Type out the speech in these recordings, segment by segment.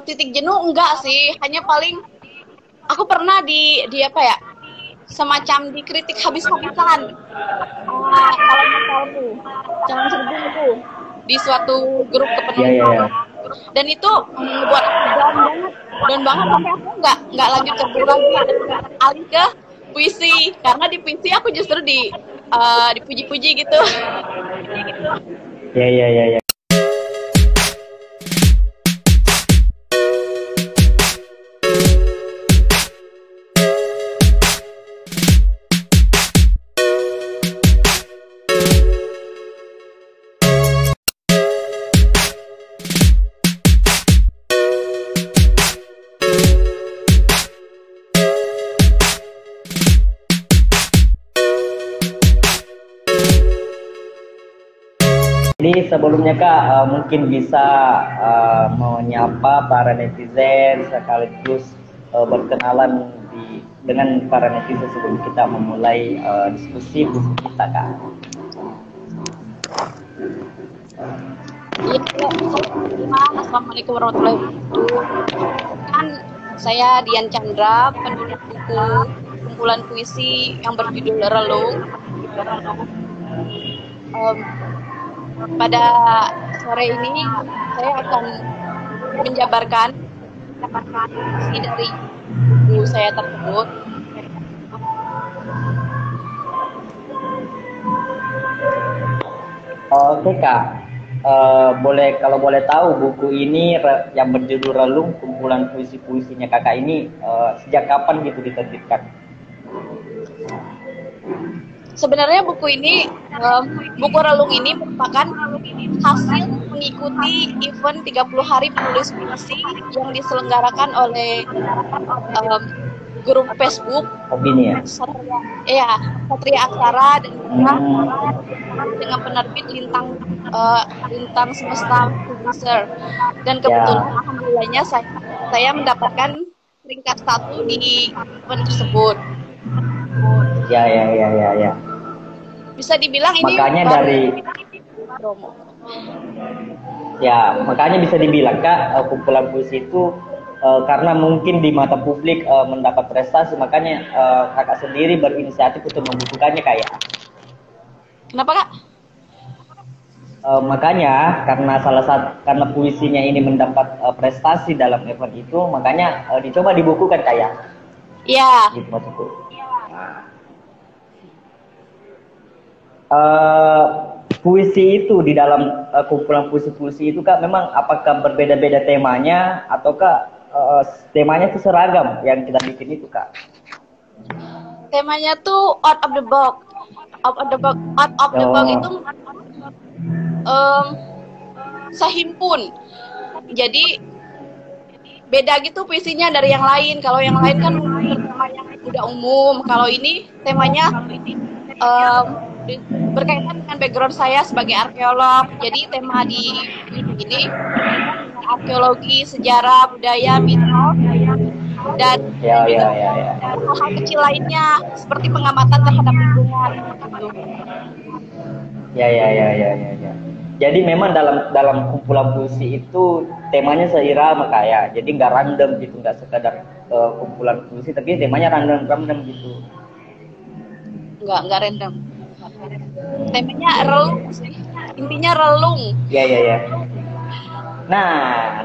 titik jenuh enggak sih, hanya paling aku pernah di apa ya, semacam dikritik habis-habisan. Kalau mau tahu tuh, jangan serbu tuh di suatu grup Ya, ya, kepenulisan. ya. Dan itu membuat aku down banget sampai aku nggak lanjut kerja lagi dan alih ke puisi, karena di puisi aku justru dipuji-puji gitu. Ya, ya, ya, ya. Jadi sebelumnya Kak, mungkin bisa menyapa para netizen sekaligus berkenalan dengan para netizen sebelum kita memulai diskusi kita Kak. Iya, Assalamualaikum warahmatullahi wabarakatuh. Kan saya Dian Chandra, penulis buku kumpulan puisi yang berjudul Relung. Pada sore ini saya akan menjabarkan isi dari buku saya tersebut. Oke Kak, kalau boleh tahu buku ini yang berjudul Relung, kumpulan puisi-puisinya Kakak ini sejak kapan gitu diterbitkan? Sebenarnya buku ini, buku Relung ini merupakan hasil mengikuti event 30 hari penulis puisi yang diselenggarakan oleh grup Facebook Opini ya? Satria Aksara dan dengan penerbit Lintang Semesta Publisher. Dan kebetulan alhamdulillahnya saya mendapatkan peringkat 1 di event tersebut. Ya. Bisa dibilang ini makanya makanya bisa dibilang Kak, kumpulan puisi itu karena mungkin di mata publik mendapat prestasi, makanya Kakak sendiri berinisiatif untuk membukukannya Kak ya. Kenapa Kak? Makanya karena puisinya ini mendapat prestasi dalam event itu, makanya dicoba dibukukan Kak ya. Iya. Gitu maksudku. Puisi itu di dalam kumpulan puisi-puisi itu Kak, memang apakah berbeda-beda temanya ataukah temanya itu seragam yang kita bikin itu Kak? Temanya tuh out of the box. Out of the box itu saya himpun. Jadi beda gitu puisinya dari yang lain. Kalau yang lain kan temanya udah umum. Kalau ini temanya berkaitan dengan background saya sebagai arkeolog. Jadi tema di ini arkeologi, sejarah, budaya, mitos, dan hal-hal kecil lainnya seperti pengamatan terhadap lingkungan. Ya. Jadi memang dalam kumpulan puisi itu temanya seirama Kak ya. Jadi nggak random gitu, nggak sekadar kumpulan puisi, tapi temanya random gitu. Nggak random. Temanya relung sih. Intinya relung. Ya. Nah,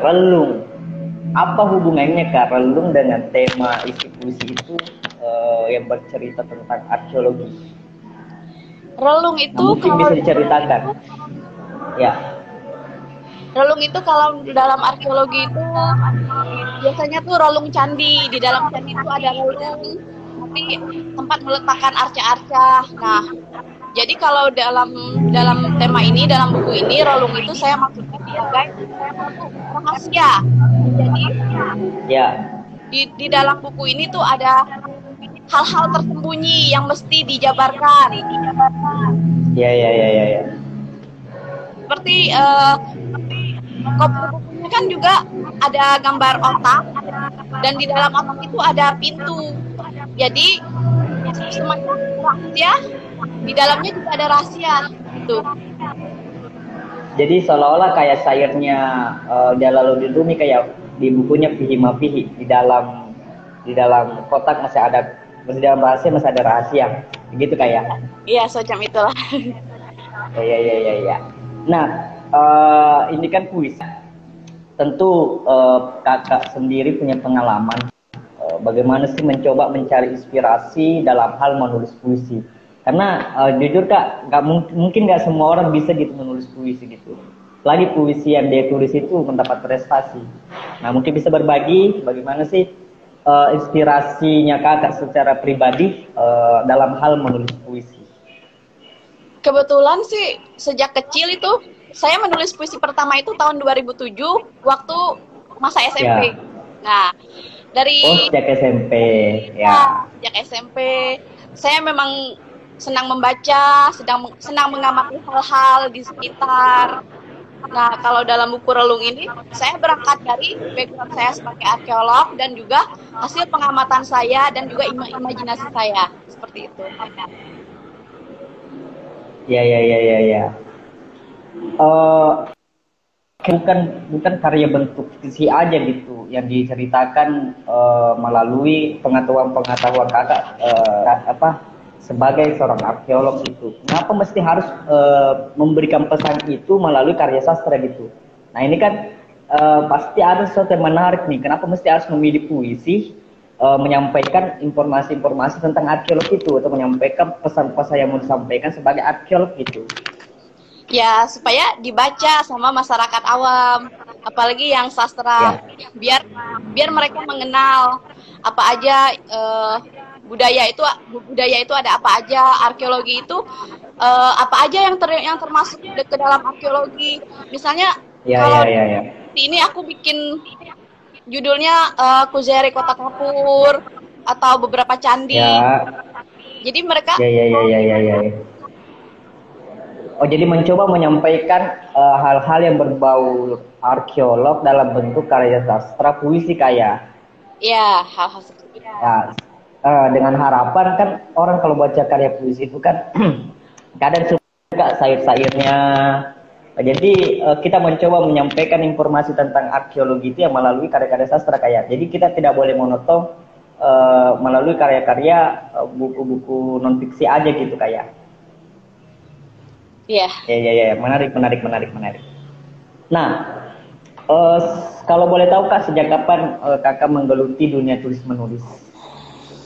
relung. Apa hubungannya Kak relung dengan tema isi puisi itu yang bercerita tentang arkeologi? Relung itu mungkin bisa diceritakan. Ya. Relung itu kalau dalam arkeologi itu biasanya tuh relung candi. Di dalam candi itu ada relung, tapi tempat meletakkan arca-arca. Nah, jadi kalau dalam tema ini, dalam buku ini, relung itu saya maksudkan sebagai rahasia. Jadi di dalam buku ini tuh ada hal-hal tersembunyi yang mesti dijabarkan. Ya. Seperti bukunya kan juga ada gambar otak, dan di dalam otak itu ada pintu. Jadi semacam rahasia, di dalamnya juga ada rahasia gitu. Jadi seolah-olah kayak syairnya Jalaluddin Rumi, kayak di bukunya Fihi Ma Fihi, di dalam kotak masih ada, di dalam rahasia masih ada rahasia, begitu kayak. Iya, semacam itulah. Ya. Nah, ini kan puisi. Tentu kakak sendiri punya pengalaman bagaimana sih mencoba mencari inspirasi dalam hal menulis puisi. Karena jujur kak, mungkin nggak semua orang bisa gitu menulis puisi gitu. Lagi puisi yang dia tulis itu mendapat prestasi. Nah mungkin bisa berbagi bagaimana sih inspirasinya kakak secara pribadi dalam hal menulis puisi. Kebetulan sih sejak kecil itu saya menulis puisi pertama itu tahun 2007 waktu masa SMP. Ya. Nah, dari sejak SMP ya. Sejak SMP saya memang senang membaca, senang mengamati hal-hal di sekitar. Nah, kalau dalam buku relung ini saya berangkat dari background saya sebagai arkeolog dan juga hasil pengamatan saya dan juga imajinasi saya seperti itu. Ya. Bukan karya bentuk fiksi aja gitu yang diceritakan melalui pengetahuan kakak sebagai seorang arkeolog itu. Kenapa mesti harus memberikan pesan itu melalui karya sastra gitu? Nah ini kan pasti ada sesuatu yang menarik nih. Kenapa mesti harus memilih puisi menyampaikan informasi-informasi tentang arkeolog itu atau menyampaikan pesan-pesan yang mau disampaikan sebagai arkeolog gitu? Ya supaya dibaca sama masyarakat awam, apalagi yang sastra, biar mereka mengenal apa aja budaya itu ada apa aja, arkeologi itu apa aja yang termasuk ke dalam arkeologi. Misalnya ini aku bikin judulnya Kuzeri Kota Kapur atau beberapa candi. Jadi mereka Oh, jadi mencoba menyampaikan hal-hal yang berbau arkeolog dalam bentuk karya sastra puisi kayak. Ya, hal-hal seperti itu. Ya, dengan harapan kan orang kalau baca karya puisi itu kan kadang suka sayur-sayurnya. Jadi kita mencoba menyampaikan informasi tentang arkeologi itu yang melalui karya-karya sastra kayak. Jadi kita tidak boleh monoton melalui karya-karya buku-buku non fiksi aja gitu kayak. Iya. Ya, menarik. Nah, kalau boleh tahu kak, sejak kapan kakak menggeluti dunia tulis menulis?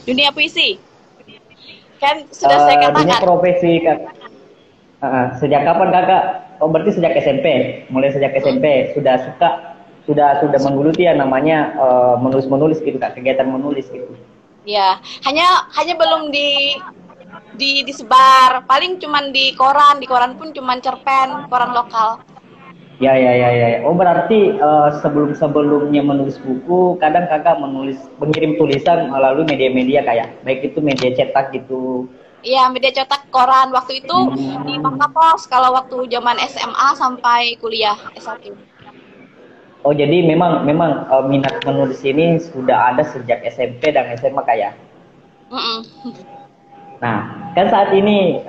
Dunia puisi? Kan sudah saya katakan. Dunia profesi kak. Sejak kapan kakak? Oh berarti sejak SMP. Mulai sejak SMP sudah menggeluti ya namanya menulis gitu kak, kegiatan menulis gitu. Ya, hanya belum disebar, paling cuman di koran pun cuman cerpen, koran lokal. Ya. Oh berarti sebelumnya menulis buku, kadang kakak mengirim tulisan melalui media-media kayak, baik itu media cetak gitu. Iya, media cetak koran waktu itu di Bangka Pos kalau waktu zaman SMA sampai kuliah S1. Oh jadi memang minat menulis ini sudah ada sejak SMP dan SMA kayak. Nah, kan saat ini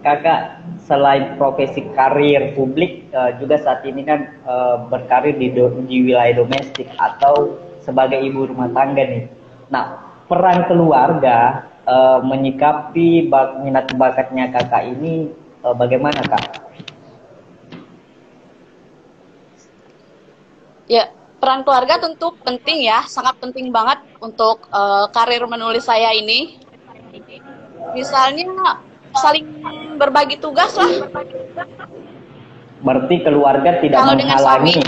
kakak selain profesi karir publik juga saat ini kan berkarir di wilayah domestik atau sebagai ibu rumah tangga nih. Nah, peran keluarga menyikapi minat bakatnya kakak ini bagaimana kak? Ya, peran keluarga tentu penting ya, sangat penting banget untuk karir menulis saya ini. Misalnya saling berbagi tugas lah. Berarti keluarga tidak menghalangi.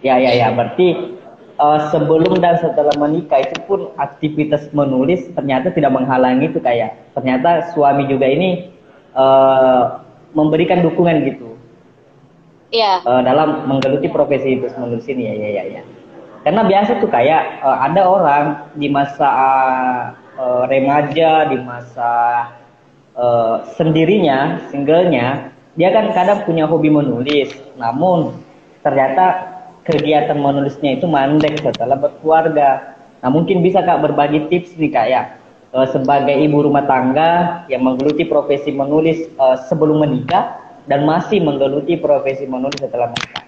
Ya. Berarti sebelum dan setelah menikah itu pun aktivitas menulis ternyata tidak menghalangi itu kayak. Ternyata suami juga ini memberikan dukungan gitu. Iya. Dalam menggeluti profesi itu menulis ini ya. Karena biasa tuh kayak ada orang di masa remaja, di masa sendirinya, singlenya, dia kan kadang punya hobi menulis, namun ternyata kegiatan menulisnya itu mandek setelah berkeluarga. Nah mungkin bisa kak berbagi tips nih kak ya, sebagai ibu rumah tangga yang menggeluti profesi menulis sebelum menikah dan masih menggeluti profesi menulis setelah menikah.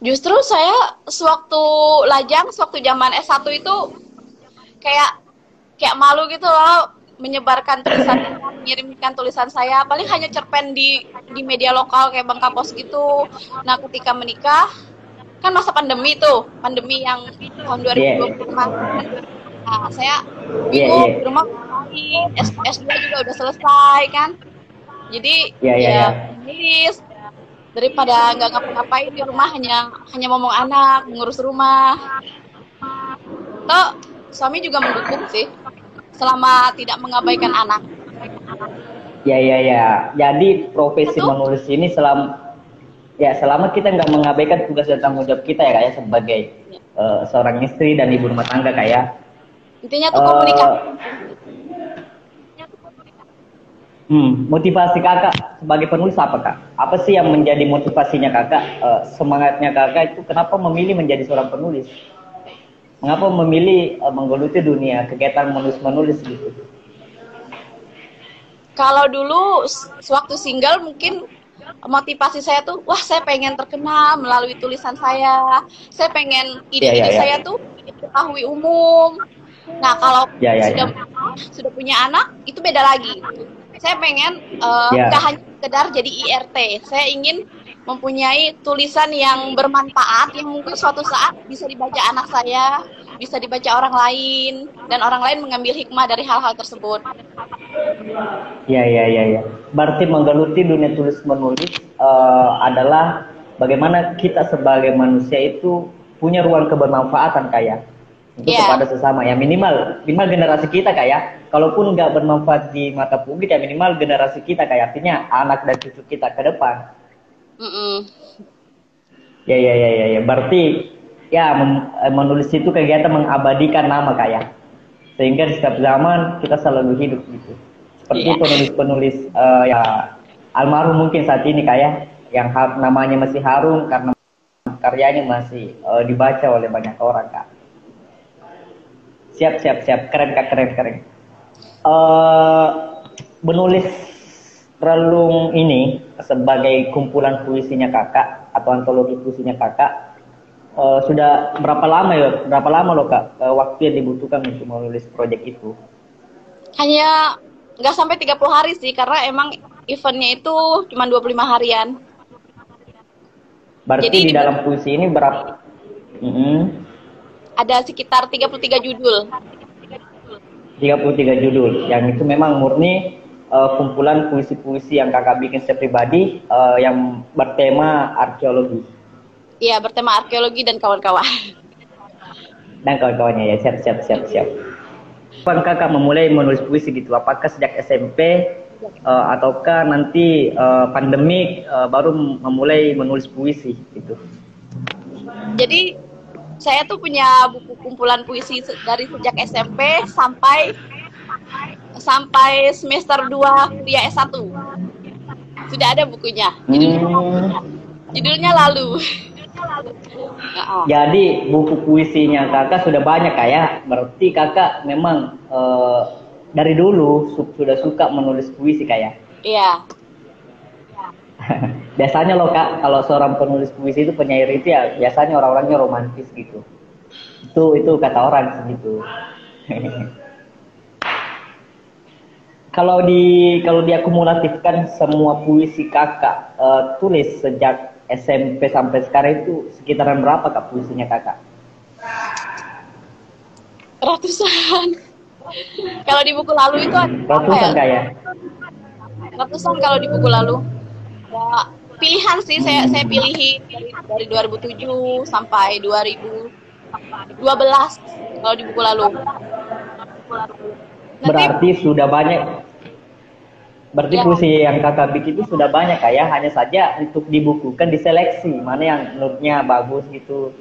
Justru saya sewaktu lajang, sewaktu zaman S1 itu kayak kayak malu gitu loh menyebarkan tulisan, mengirimkan tulisan saya. Paling hanya cerpen di media lokal kayak Bang Kapos gitu. Nah, ketika menikah kan masa pandemi tuh, pandemi yang tahun 2020 kemarin. Nah, saya bingung di rumah ngapain, S2 juga udah selesai kan. Jadi nulis daripada nggak ngapa-ngapain di rumah hanya ngomong anak, mengurus rumah. Toh suami juga mendukung sih selama tidak mengabaikan anak. Ya. Jadi profesi menulis ini selama kita nggak mengabaikan tugas dan tanggung jawab kita ya Kak ya sebagai seorang istri dan ibu rumah tangga Kak ya. Intinya tuh komunikasi. Motivasi kakak sebagai penulis apa Kak? Apa sih yang menjadi motivasinya kakak? Semangatnya kakak itu kenapa memilih menjadi seorang penulis? Mengapa memilih menggeluti dunia kegiatan menulis gitu? Kalau dulu sewaktu single mungkin motivasi saya tuh, wah saya pengen terkenal melalui tulisan saya. Saya pengen ide-ide saya tuh diketahui umum. Nah kalau sudah punya anak itu beda lagi. Saya pengen nggak hanya sekedar jadi IRT. Saya ingin mempunyai tulisan yang bermanfaat yang mungkin suatu saat bisa dibaca anak saya, bisa dibaca orang lain, dan orang lain mengambil hikmah dari hal-hal tersebut. Ya. Berarti menggeluti dunia tulis menulis adalah bagaimana kita sebagai manusia itu punya ruang kebermanfaatan kayak untuk kepada sesama ya, minimal generasi kita kayak kalaupun nggak bermanfaat di mata publik ya minimal generasi kita kayak artinya anak dan cucu kita ke depan. Ya. Berarti ya menulis itu kegiatan mengabadikan nama kayak sehingga di setiap zaman kita selalu hidup gitu. Seperti penulis-penulis ya almarhum mungkin saat ini kayak yang namanya masih harum karena karyanya masih dibaca oleh banyak orang Kak. Siap. Keren Kak, keren. Menulis relung ini sebagai kumpulan puisinya kakak atau antologi puisinya kakak sudah berapa lama loh Kak waktu yang dibutuhkan untuk menulis proyek itu? Hanya nggak sampai 30 hari sih karena emang eventnya itu cuma 25 harian. Berarti di dalam puisi ini berapa? Ada sekitar 33 judul. 33 judul yang itu memang murni kumpulan puisi-puisi yang kakak bikin secara pribadi yang bertema arkeologi. Iya, bertema arkeologi dan kawan-kawan. Dan kawan-kawannya ya, siap. Kapan kakak memulai menulis puisi gitu? Apakah sejak SMP ataukah nanti pandemik baru memulai menulis puisi gitu? Jadi saya tuh punya buku kumpulan puisi dari sejak SMP sampai semester 2 kuliah S1. Sudah ada bukunya. Judulnya Lalu. Jadi buku puisinya kakak sudah banyak kayak. Berarti kakak memang dari dulu sudah suka menulis puisi kayak. Iya. Biasanya loh Kak, kalau seorang penulis puisi itu penyair itu ya biasanya orang-orangnya romantis gitu. Itu kata orang segitu. Kalau diakumulatifkan semua puisi kakak tulis sejak SMP sampai sekarang itu sekitaran berapa Kak puisinya kakak? Ratusan. Kalau di buku lalu itu ada ratusan apa ya? Ratusan kalau di buku lalu. Ya, pilihan sih saya pilihin dari 2007 sampai 2012 kalau di buku lalu. Berarti sudah banyak. Berarti puisi yang kakak bikin itu sudah banyak kayak hanya saja untuk dibukukan diseleksi mana yang menurutnya bagus gitu.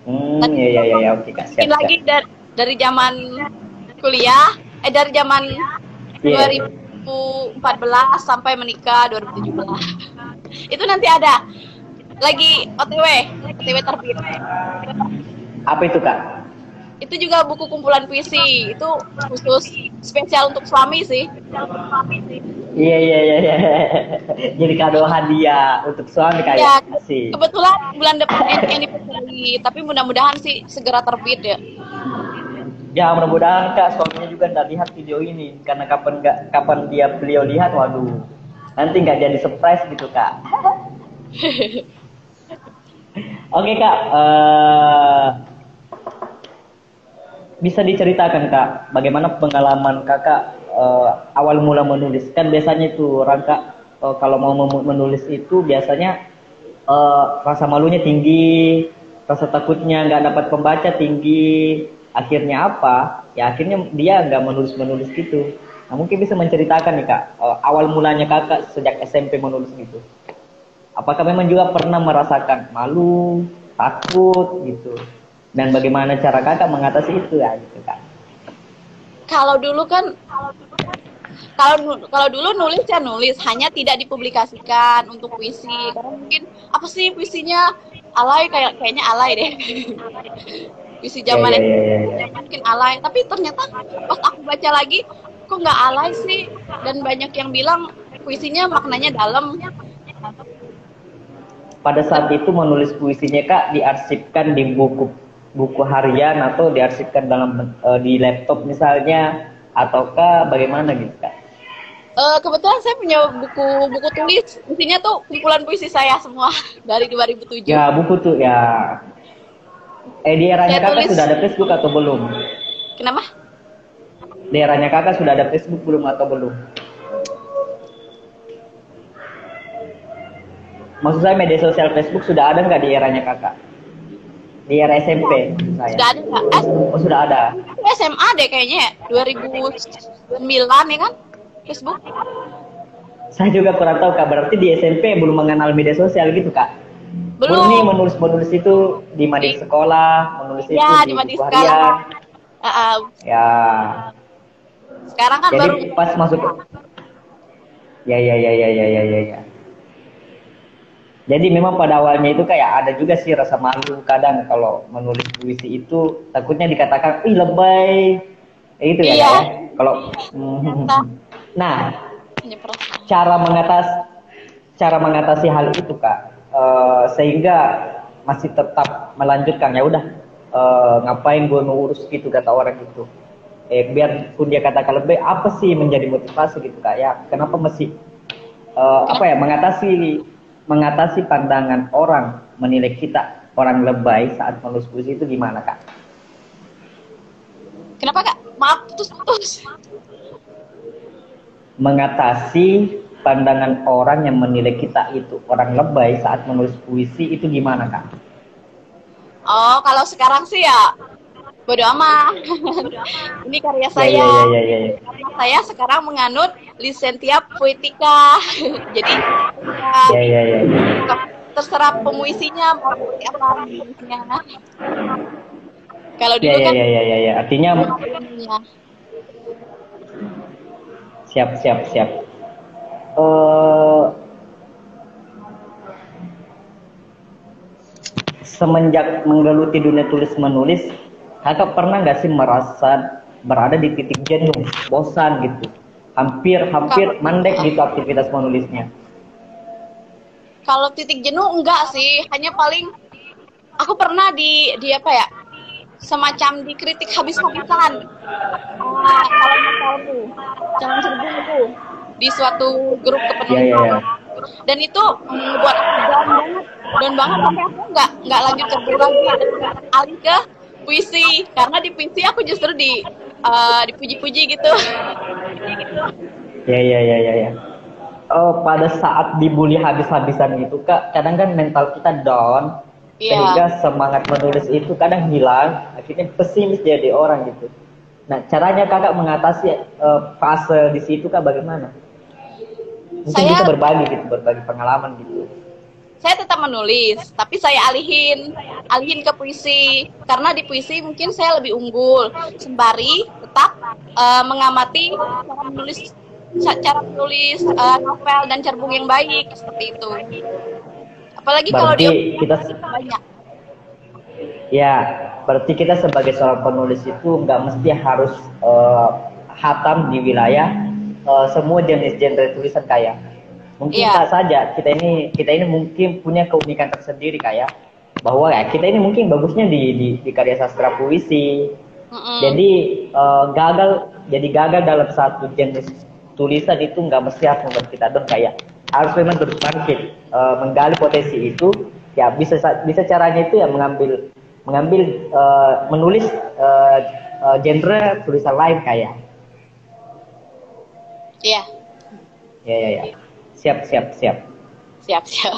Ya oke Kak, siap. Lagi dari zaman kuliah dari zaman 2014 sampai menikah 2017. Itu nanti ada lagi OTW terbit. Apa itu Kak? Itu juga buku kumpulan puisi. Itu khusus spesial untuk suami sih. Iya iya iya. Iya. Jadi kado hadiah untuk suami Ya, kayak sih. kebetulan bulan depan anniversary, tapi mudah-mudahan sih segera terbit ya. Ya mudah-mudahan kak suaminya juga nggak lihat video ini karena kapan dia beliau lihat, waduh nanti nggak jadi surprise gitu kak. Oke kak, bisa diceritakan kak bagaimana pengalaman kakak awal mula menulis? Kan biasanya itu Rangka kalau mau menulis itu biasanya rasa malunya tinggi, rasa takutnya nggak dapat pembaca tinggi. Akhirnya apa? Ya akhirnya dia nggak menulis gitu. Nah mungkin bisa menceritakan nih kak, awal mulanya kakak sejak SMP menulis gitu. Apakah memang juga pernah merasakan malu, takut gitu? Dan bagaimana cara kakak mengatasi itu ya gitu kak? Kalau dulu kan, kalau dulu nulis ya nulis, hanya tidak dipublikasikan untuk puisi. Karena mungkin apa sih puisinya alay, kayaknya alay deh. Puisi Ya zaman ya itu ya ya. Ya. mungkin alay, tapi ternyata pas aku baca lagi kok nggak alay sih, dan banyak yang bilang puisinya maknanya dalam. Pada saat itu menulis puisinya kak diarsipkan di buku harian atau diarsipkan dalam di laptop misalnya ataukah bagaimana gitu kak? Kebetulan saya punya buku tulis, isinya tuh kumpulan puisi saya semua dari 2007. Ya buku tuh ya. Di eranya Saya kakak tulis, sudah ada Facebook atau belum? kenapa? Di eranya kakak sudah ada Facebook belum atau belum? Maksud saya media sosial Facebook sudah ada nggak di eranya kakak? Di era SMP saya. Sudah ada nggak? Oh sudah ada. SMA deh kayaknya ya, 2009 ya kan, Facebook. Saya juga kurang tahu kak. Berarti di SMP belum mengenal media sosial gitu kak? Belum. Murni menulis itu di mading sekolah, menulis itu Ya, di di mading buku sekolah. harian. Ya. Sekarang kan Jadi baru. pas masuk. Ya ya ya ya ya ya ya. Ya. Jadi memang pada awalnya itu kayak ada juga sih rasa malu kadang kalau menulis puisi itu takutnya dikatakan ih lebay, itu ya, Iya. Kak, ya. Kalau nah Hanya perasaan. cara mengatasi hal itu kak sehingga masih tetap melanjutkan ya udah ngapain gue ngurus gitu kata orang gitu biarpun dia katakan lebay apa sih menjadi motivasi gitu kak ya kenapa masih apa ya mengatasi pandangan orang menilai kita orang lebay saat menulis puisi itu gimana kak? Kenapa kak? Maaf, putus. Mengatasi pandangan orang yang menilai kita itu orang lebay saat menulis puisi itu gimana kak? Oh, kalau sekarang sih ya bodo amat. Ini karya saya. Ya. Karena saya sekarang menganut Licentia Poetica. Jadi ya. terserah pemuisinya mau seperti apa pemuisinya. Kalau dulu kan ya. Artinya siap. Semenjak menggeluti dunia tulis menulis, kakak pernah nggak sih merasa berada di titik jenuh, bosan gitu, hampir mandek gitu aktivitas menulisnya? Kalau titik jenuh enggak sih, hanya paling aku pernah di apa ya, semacam dikritik habis-habisan. Kalau misalnya jangan serbung itu di suatu grup kepenulisan. Dan itu membuat aku down banget sampai aku nggak lanjut kerja lagi dan alih ke puisi, karena di puisi aku justru dipuji-puji gitu. Ya. Oh, pada saat dibully habis-habisan itu kak, kadang kan mental kita down, sehingga semangat menulis itu kadang hilang, akhirnya pesimis jadi orang gitu. Nah, caranya kakak mengatasi fase di situ kak bagaimana? Mungkin bisa berbagi pengalaman gitu. Saya tetap menulis, tapi saya alihin ke puisi, karena di puisi mungkin saya lebih unggul, sembari tetap mengamati cara menulis novel dan cerbung yang baik seperti itu. Apalagi kalau dia kita banyak. Ya, berarti kita sebagai seorang penulis itu nggak mesti harus hatam di wilayah semua jenis genre tulisan kayak. Mungkin Iya. tak saja kita ini mungkin punya keunikan tersendiri kayak bahwa ya kita ini mungkin bagusnya di karya sastra puisi. Mm-mm. Jadi gagal dalam satu jenis tulisan itu nggak mesti harus membuat kita down kayak harus memang terus bangkit menggali potensi itu ya bisa caranya itu ya mengambil menulis genre tulisan lain kayak Iya. ya siap siap siap. Siap, siap.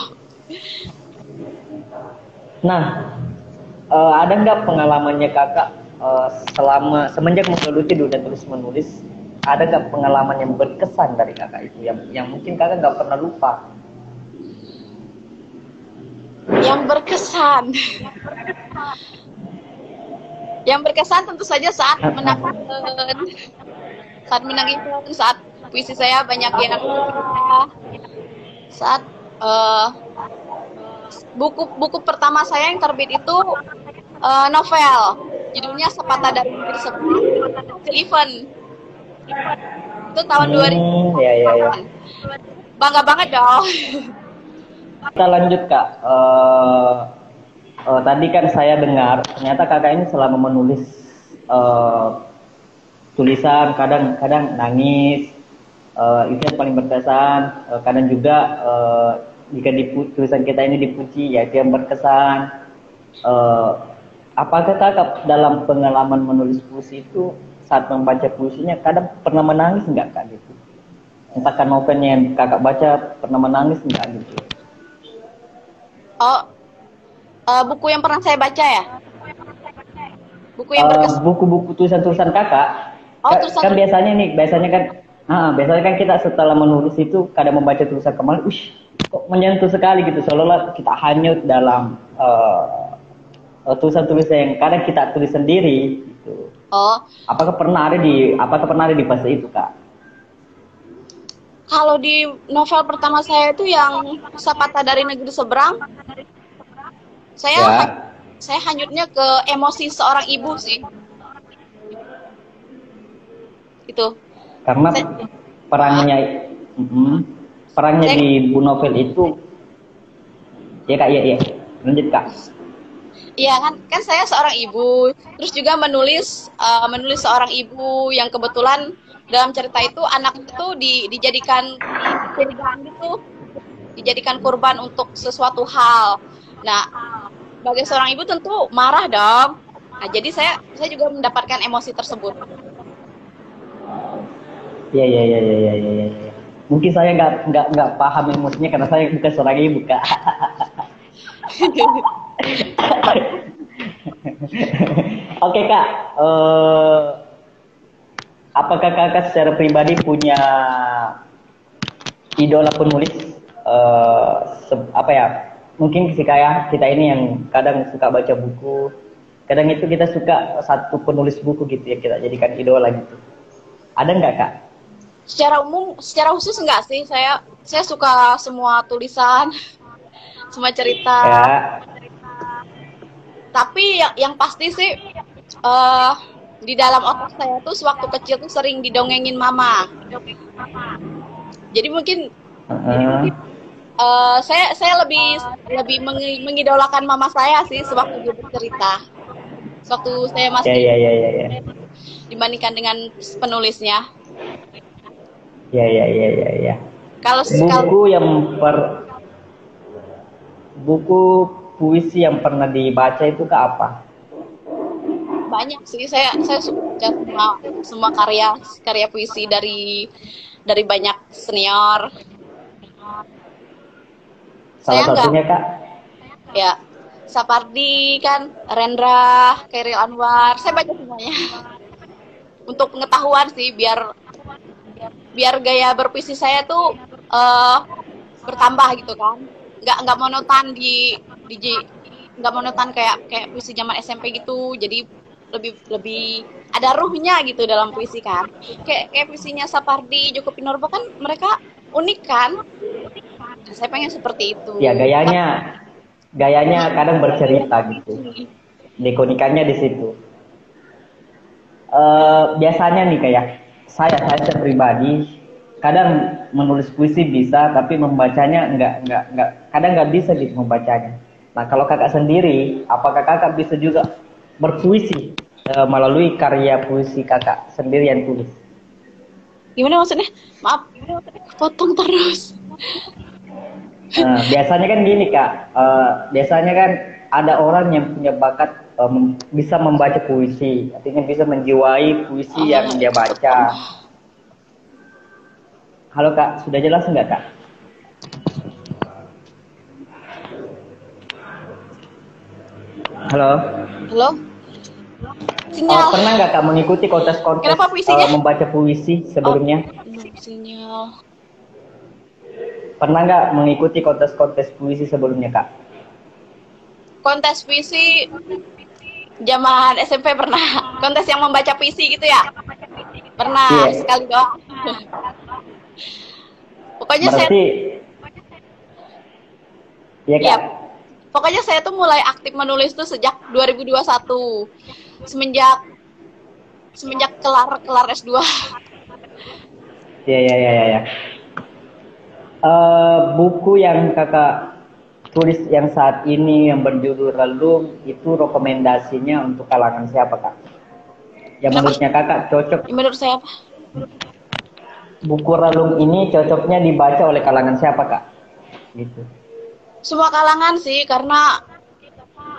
Nah, ada nggak pengalamannya kakak selama semenjak menggeluti dunia tulis menulis, ada nggak pengalaman yang berkesan dari kakak itu yang mungkin kakak nggak pernah lupa? Yang berkesan. Yang berkesan tentu saja saat menang event. Saat menang event, saat puisi saya banyak yang saat buku pertama saya yang terbit itu novel. Judulnya Sepatah dari Bibir Sebelah, hasil event. Itu tahun 2000. Ya. Bangga banget dong. Kita lanjut kak. Tadi kan saya dengar ternyata kakak ini selama menulis tulisan kadang nangis, itu yang paling berkesan. Kadang juga jika tulisan kita ini dipuji ya itu yang berkesan. Apakah kakak dalam pengalaman menulis puisi itu saat membaca puisinya kadang pernah menangis nggak kak gitu? Entahkah novelnya yang kakak baca pernah menangis nggak gitu? Oh, buku yang pernah saya baca ya? Buku yang berkesan. Buku-buku tulisan-tulisan kakak. Oh, tulisan. Kan biasanya kan kita setelah menulis itu kadang membaca tulisan kemarin, kok menyentuh sekali gitu, seolah-olah kita hanyut dalam tulisan-tulisan yang kadang kita tulis sendiri gitu. Oh. Apakah pernah ada di fase itu kak? Kalau di novel pertama saya itu yang Sepatah dari Negeri Seberang, saya hanyutnya ke emosi seorang ibu sih. Itu. Karena perangnya di buku novel itu, ya kak, iya, lanjut kak. Iya kan saya seorang ibu, terus juga menulis seorang ibu yang kebetulan dalam cerita itu anak itu dijadikan korban untuk sesuatu hal. Nah, sebagai seorang ibu tentu marah dong. Nah, jadi saya juga mendapatkan emosi tersebut. Iya. Mungkin saya nggak paham emosinya karena saya bukan seorang ibu kak. Oke kak, apakah kakak secara pribadi punya idola penulis? Mungkin sih kayak kita ini yang kadang suka baca buku, kadang itu kita suka satu penulis buku gitu ya kita jadikan idola gitu. Ada nggak kak? Secara khusus enggak sih, saya suka semua tulisan, semua cerita. Ya. Tapi yang pasti sih di dalam otak saya tuh sewaktu kecil tuh sering didongengin mama. Jadi mungkin saya lebih mengidolakan mama saya sih sewaktu dia bercerita. Sewaktu saya masih dibandingkan dengan penulisnya. Ya. Kalau buku puisi yang pernah dibaca itu ke apa? Banyak sih, saya suka semua karya puisi dari banyak senior. Salah satunya kak? Ya, Sapardi kan, Rendra, Khairil Anwar, saya baca semuanya. Untuk pengetahuan sih, biar gaya berpuisi saya tuh bertambah gitu kan. Nggak monoton nggak monoton kayak puisi zaman SMP gitu. Jadi lebih ada ruhnya gitu dalam puisi kan. Kayak puisinya Sapardi, Djoko Pinurbo kan mereka unik kan. Saya pengen seperti itu. Ya gayanya kadang bercerita gitu. Dikeunikannya di situ. Biasanya nih kayak saya pribadi kadang menulis puisi bisa, tapi membacanya enggak, kadang nggak bisa gitu membacanya. Nah, kalau kakak sendiri, apakah kakak bisa juga berpuisi melalui karya puisi kakak sendiri yang tulis? Gimana maksudnya? Maaf, potong terus. Biasanya kan gini kak, biasanya kan ada orang yang punya bakat bisa membaca puisi, artinya bisa menjiwai puisi yang dia baca. Halo kak, sudah jelas nggak kak? Halo. Halo. Sinyal. Pernah nggak kak mengikuti kontes-kontes membaca puisi sebelumnya? Sinyal. Pernah nggak mengikuti kontes-kontes puisi sebelumnya kak? Kontes puisi zaman SMP pernah. Kontes yang membaca puisi gitu ya? Pernah sekali doang. Pokoknya berarti, pokoknya saya tuh mulai aktif menulis tuh sejak 2021. Semenjak kelar S2. Ya. Buku yang kakak tulis yang saat ini yang berjudul Relung itu rekomendasinya untuk kalangan siapa kak? Yang menurutnya kakak cocok? Menurut saya apa? Buku Relung ini cocoknya dibaca oleh kalangan siapa kak? Gitu. Semua kalangan sih, karena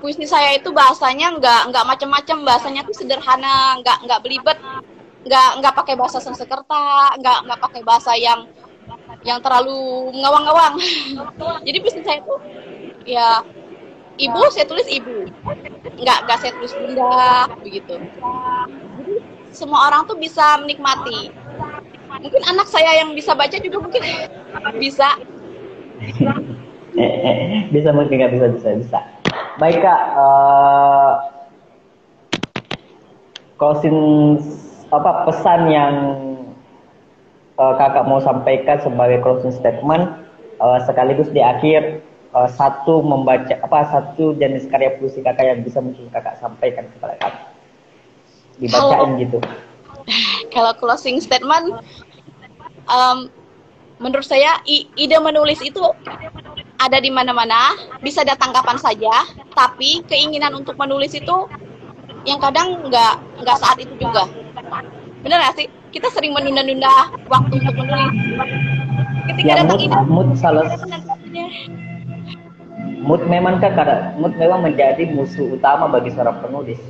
puisi saya itu bahasanya nggak macam-macam, bahasanya tuh sederhana, nggak belibet, nggak pakai bahasa Sanskerta, nggak pakai bahasa yang terlalu ngawang-ngawang. Jadi puisi saya tuh ya ibu, saya tulis ibu, nggak saya tulis bunda begitu. Jadi semua orang tuh bisa menikmati. Mungkin anak saya yang bisa baca juga mungkin bisa. Bisa mungkin nggak bisa. Baik kak, closing pesan yang kakak mau sampaikan sebagai closing statement sekaligus di akhir satu jenis karya puisi kakak yang bisa mungkin kakak sampaikan kepada kami, dibacain gitu. Kalau closing statement, menurut saya ide menulis itu ada di mana-mana, bisa datang kapan saja, tapi keinginan untuk menulis itu yang kadang nggak saat itu juga. Bener nggak sih? Kita sering menunda-nunda waktu untuk menulis. Ketika datang ide, mood memang menjadi musuh utama bagi seorang penulis.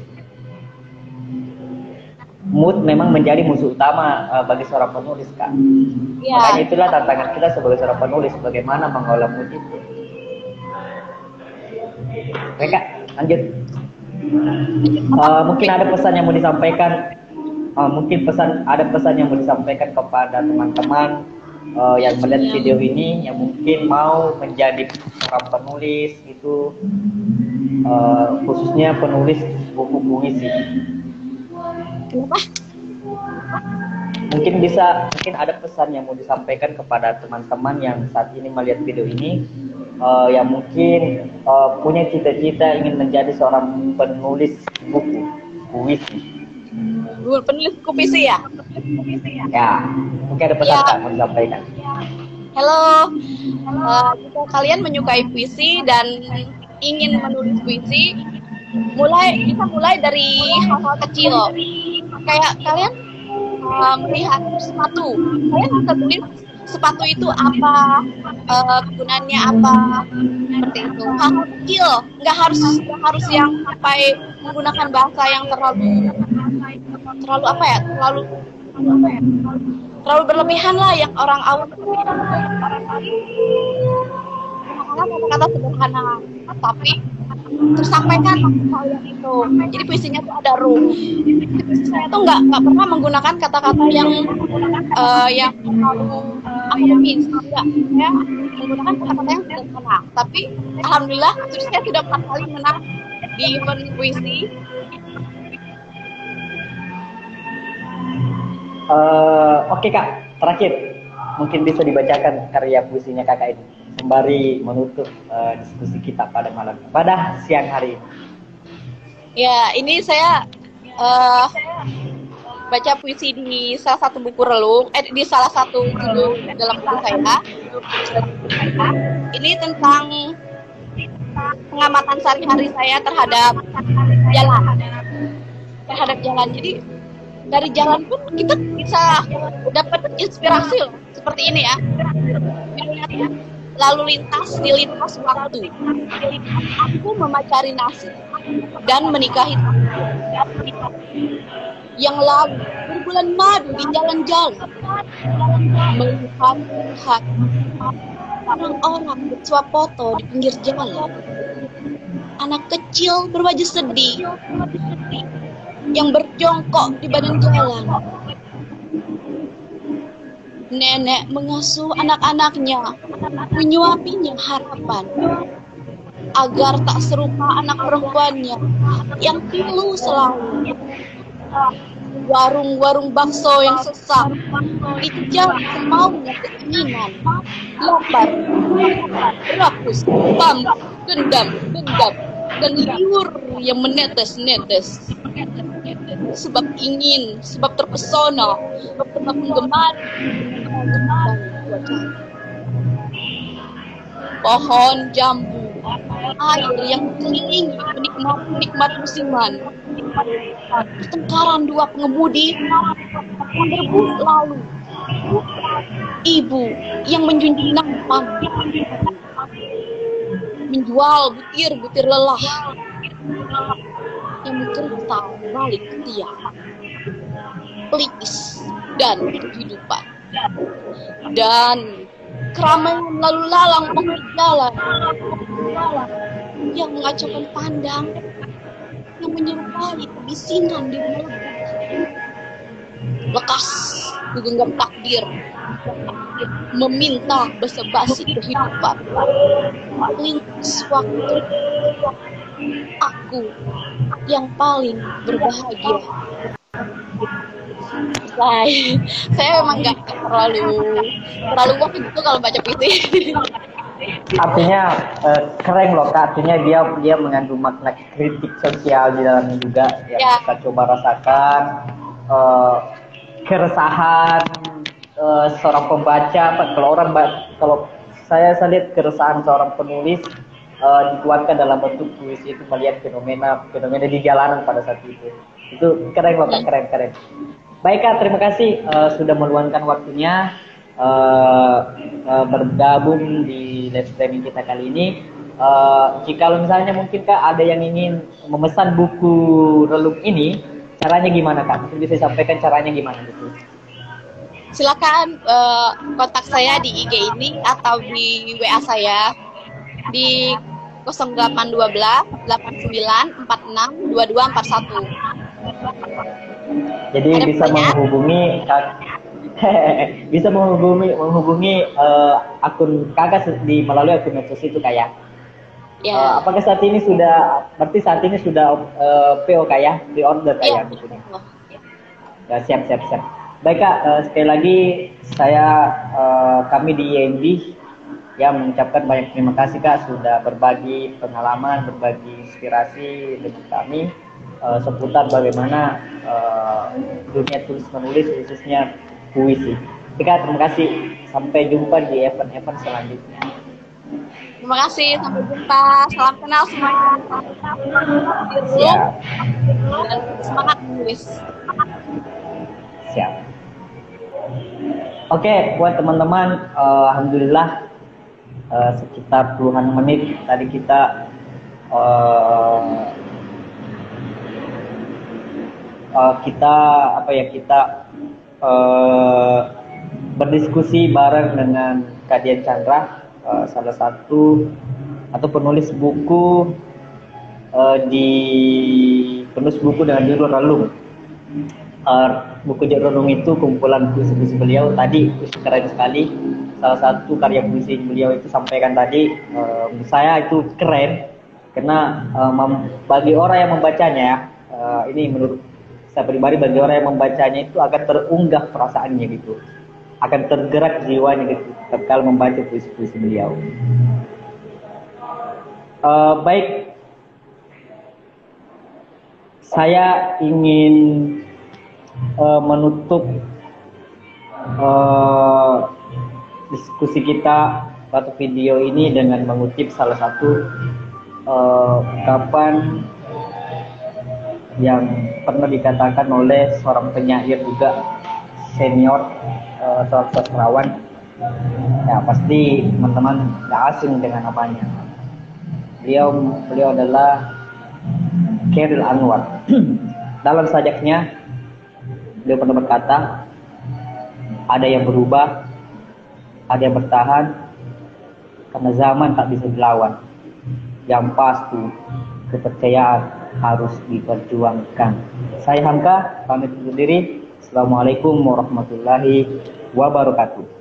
Mood memang menjadi musuh utama bagi seorang penulis kak. Makanya itulah tantangan kita sebagai seorang penulis, bagaimana mengolah mood itu. Oke kak, lanjut. Mungkin ada pesan yang mau disampaikan. Ada pesan yang mau disampaikan kepada teman-teman yang melihat video ini, yang mungkin mau menjadi seorang penulis itu, khususnya penulis buku puisi. Kenapa? Mungkin ada pesan yang mau disampaikan kepada teman-teman yang saat ini melihat video ini, yang mungkin punya cita-cita ingin menjadi seorang penulis buku puisi. Penulis buku puisi ya? Ya, mungkin ada pesan kak mau disampaikan. Halo, jika kalian menyukai puisi dan ingin menulis puisi, bisa mulai dari hal-hal kecil. Kayak kalian melihat sepatu, kalian bisa tulis sepatu itu apa, kegunaannya apa, seperti itu. Hal-hal kecil, nggak harus yang sampai menggunakan bahasa yang terlalu berlebihan lah, yang orang awam. Kata-kata sederhana, tapi tersampaikan hal yang itu. Jadi puisinya tuh ada ruh. Saya tuh nggak pernah menggunakan kata-kata yang terlalu akademis. Enggak, saya menggunakan kata-kata yang sederhana. Tapi alhamdulillah saya sudah 4 kali menang di event puisi. Oke kak, terakhir mungkin bisa dibacakan karya puisinya kakak ini sembari menutup diskusi kita pada siang hari ini. Ya, ini saya eh, baca puisi di salah satu buku relung, di salah satu judul dalam buku saya. Ini tentang pengamatan sehari-hari saya terhadap jalan. Jadi dari jalan pun kita bisa dapat inspirasi loh, seperti ini ya. Lalu lintas di lintas waktu. Aku memacari nasib dan menikahi yang lalu berbulan madu di jalan-jalan, melihat orang-orang bersuap foto di pinggir jalan, anak kecil berwajah sedih yang berjongkok di badan jalan, nenek mengasuh anak-anaknya, menyuapinya harapan agar tak serupa anak perempuannya yang pilu selalu. Warung-warung bakso yang sesak dikejar semaunya keinginan, lapar, rakus, pamuk, dendam, dan liur yang menetes-netes. Sebab ingin, sebab terpesona, sebab menggemar pohon jambu, air yang keliling menikmat musiman. Pertengkaran dua pengemudi yang berebut lalu. Ibu yang menjunjung nampan, menjual butir-butir lelah yang mencerita balik tiang, pelipis dan kehidupan. Dan keramaian lalu lalang pengguna jalan yang mengacaukan pandang, yang menyerupai kebisinan di malam. Lekas digenggam takdir, meminta basa-basi kehidupan. Lintas waktu, aku yang paling berbahagia. Saya memang nggak terlalu wah gitu kalau baca puisi. Artinya keren loh Kak, artinya dia mengandung makna kritik sosial di dalamnya juga yang Ya. kita coba rasakan keresahan seorang pembaca. Kalau saya lihat keresahan seorang penulis dituangkan dalam bentuk puisi itu, melihat fenomena di jalanan pada saat itu keren loh Kak, keren. Baik Kak, terima kasih sudah meluangkan waktunya bergabung di live streaming kita kali ini. Jika misalnya mungkin Kak ada yang ingin memesan buku relung ini, caranya gimana Kak? Mungkin bisa sampaikan caranya gimana gitu? Silakan kontak saya di IG ini atau di WA saya di 0812 89 46 2241. Jadi Ada bisa menghubungi akun Kakak melalui akun medsos itu Kak ya. Ya. Apakah saat ini sudah PO Kak ya, pre-order Kak ya bukunya? Ya, siap. Baik Kak, sekali lagi kami di IMB yang mengucapkan banyak terima kasih Kak sudah berbagi pengalaman, berbagi inspirasi dengan kami seputar bagaimana dunia tulis menulis khususnya puisi. Kak, terima kasih. Sampai jumpa di event-event selanjutnya. Terima kasih, sampai jumpa. Salam kenal semuanya. Siap. Dan semangat menulis. Siap. Oke, buat teman-teman, alhamdulillah sekitar puluhan menit tadi kita berdiskusi bareng dengan Kak Dian Chandra, salah satu atau penulis buku penulis buku dengan judul Relung. Buku Relung itu kumpulan puisi-puisi beliau. Tadi keren sekali, salah satu karya puisi beliau itu sampaikan tadi, saya itu keren karena bagi orang yang membacanya ini menurut saya pribadi, bagi orang yang membacanya itu akan terunggah perasaannya gitu, akan tergerak jiwanya gitu kalau membaca puisi-puisi beliau. Baik, saya ingin menutup diskusi kita atau video ini dengan mengutip salah satu ungkapan yang pernah dikatakan oleh seorang penyair juga senior, seorang sastrawan. Ya pasti teman-teman tidak asing dengan namanya. Beliau adalah Chairil Anwar. Dalam sajaknya beliau pernah berkata, ada yang berubah, ada yang bertahan, karena zaman tak bisa dilawan. Yang pasti kepercayaan harus diperjuangkan. Saya Hamka, pamit undur diri. Assalamualaikum warahmatullahi wabarakatuh.